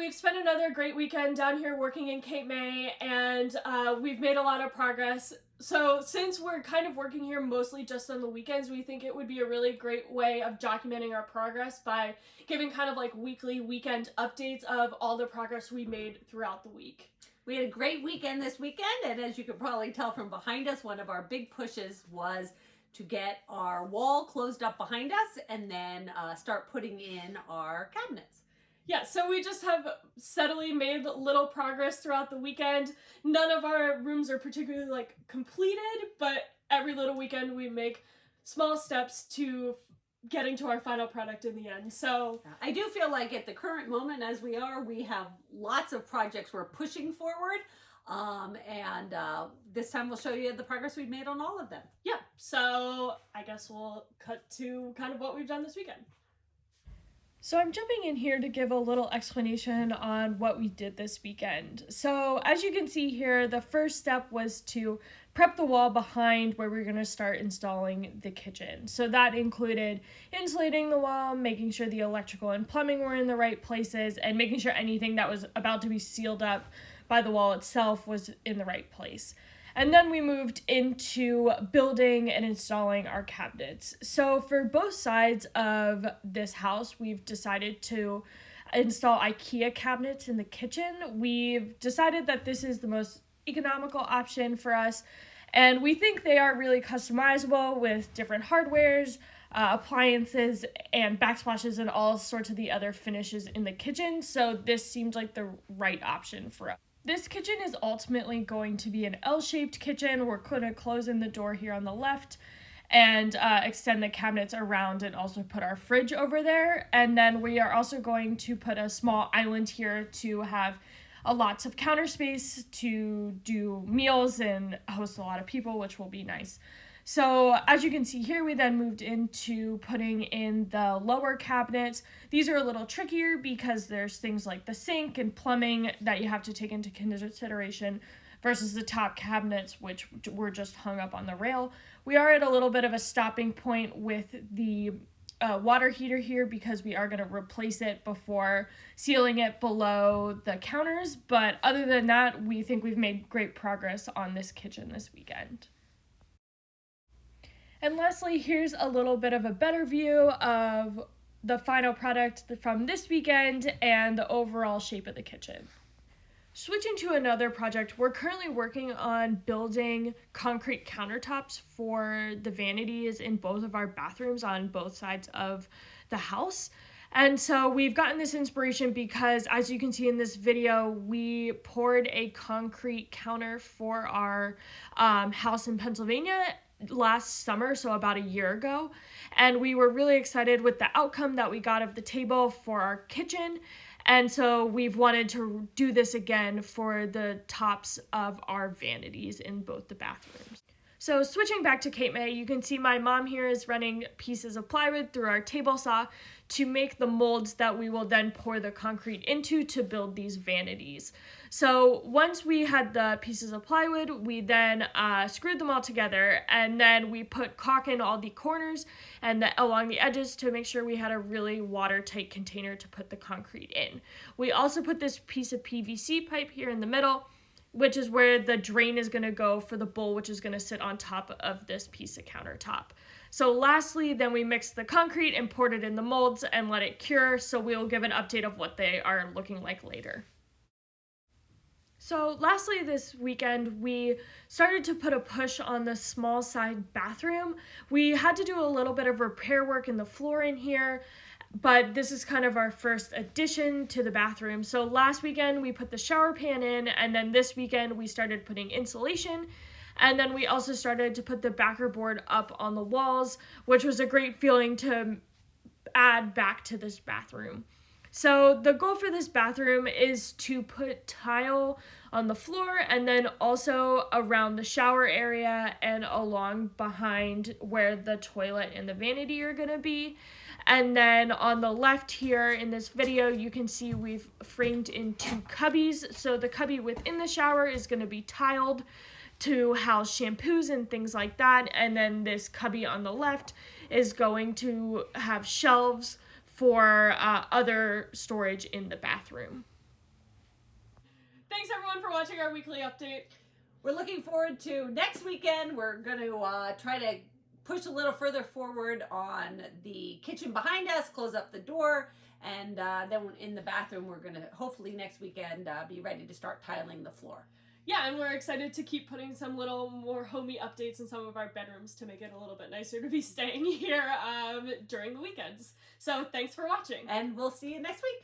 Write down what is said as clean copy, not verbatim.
we've spent another great weekend down here working in Cape May, and we've made a lot of progress. So since we're kind of working here mostly just on the weekends, we think it would be a really great way of documenting our progress by giving kind of like weekly weekend updates of all the progress we made throughout the week. We had a great weekend this weekend, and as you can probably tell from behind us, one of our big pushes was to get our wall closed up behind us and then start putting in our cabinets. Yeah, so we just have steadily made little progress throughout the weekend. None of our rooms are particularly like completed, but every little weekend we make small steps to getting to our final product in the end. So I do feel like at the current moment as we are, we have lots of projects we're pushing forward. And this time we'll show you the progress we've made on all of them. Yeah, so I guess we'll cut to kind of what we've done this weekend. So I'm jumping in here to give a little explanation on what we did this weekend. So as you can see here, the first step was to prep the wall behind where we're going to start installing the kitchen. So that included insulating the wall, making sure the electrical and plumbing were in the right places, and making sure anything that was about to be sealed up by the wall itself was in the right place. And then we moved into building and installing our cabinets. So for both sides of this house, we've decided to install IKEA cabinets in the kitchen. We've decided that this is the most economical option for us, and we think they are really customizable with different hardwares, appliances, and backsplashes, and all sorts of the other finishes in the kitchen. So this seemed like the right option for us. This kitchen is ultimately going to be an L-shaped kitchen. We're going to close in the door here on the left and extend the cabinets around and also put our fridge over there. And then we are also going to put a small island here to have lots of counter space to do meals and host a lot of people, which will be nice. So as you can see here, we then moved into putting in the lower cabinets. These are a little trickier because there's things like the sink and plumbing that you have to take into consideration versus the top cabinets, which were just hung up on the rail. We are at a little bit of a stopping point with the water heater here because we are going to replace it before sealing it below the counters. But other than that, we think we've made great progress on this kitchen this weekend. And lastly, here's a little bit of a better view of the final product from this weekend and the overall shape of the kitchen. Switching to another project, we're currently working on building concrete countertops for the vanities in both of our bathrooms on both sides of the house. And so we've gotten this inspiration because, as you can see in this video, we poured a concrete counter for our house in Pennsylvania last summer, so about a year ago, and we were really excited with the outcome that we got of the table for our kitchen, and so we've wanted to do this again for the tops of our vanities in both the bathrooms. So switching back to Cape May, you can see my mom here is running pieces of plywood through our table saw to make the molds that we will then pour the concrete into to build these vanities. So once we had the pieces of plywood, we then screwed them all together, and then we put caulk in all the corners and along the edges to make sure we had a really watertight container to put the concrete in. We also put this piece of PVC pipe here in the middle, which is where the drain is going to go for the bowl, which is going to sit on top of this piece of countertop. So lastly, then we mixed the concrete and poured it in the molds and let it cure, so we'll give an update of what they are looking like later. So lastly this weekend, we started to put a push on the small side bathroom. We had to do a little bit of repair work in the floor in here, but this is kind of our first addition to the bathroom. So last weekend we put the shower pan in, and then this weekend we started putting insulation, and then we also started to put the backer board up on the walls, which was a great feeling to add back to this bathroom. So the goal for this bathroom is to put tile on the floor and then also around the shower area and along behind where the toilet and the vanity are going to be. And then on the left here in this video, you can see we've framed in two cubbies. So the cubby within the shower is going to be tiled to house shampoos and things like that. And then this cubby on the left is going to have shelves for other storage in the bathroom. thanks everyone for watching our weekly update. We're looking forward to next weekend. We're going to try to push a little further forward on the kitchen behind us, close up the door, and then in the bathroom, we're going to hopefully next weekend be ready to start tiling the floor. Yeah, and we're excited to keep putting some little more homey updates in some of our bedrooms to make it a little bit nicer to be staying here during the weekends. So thanks for watching. And we'll see you next week.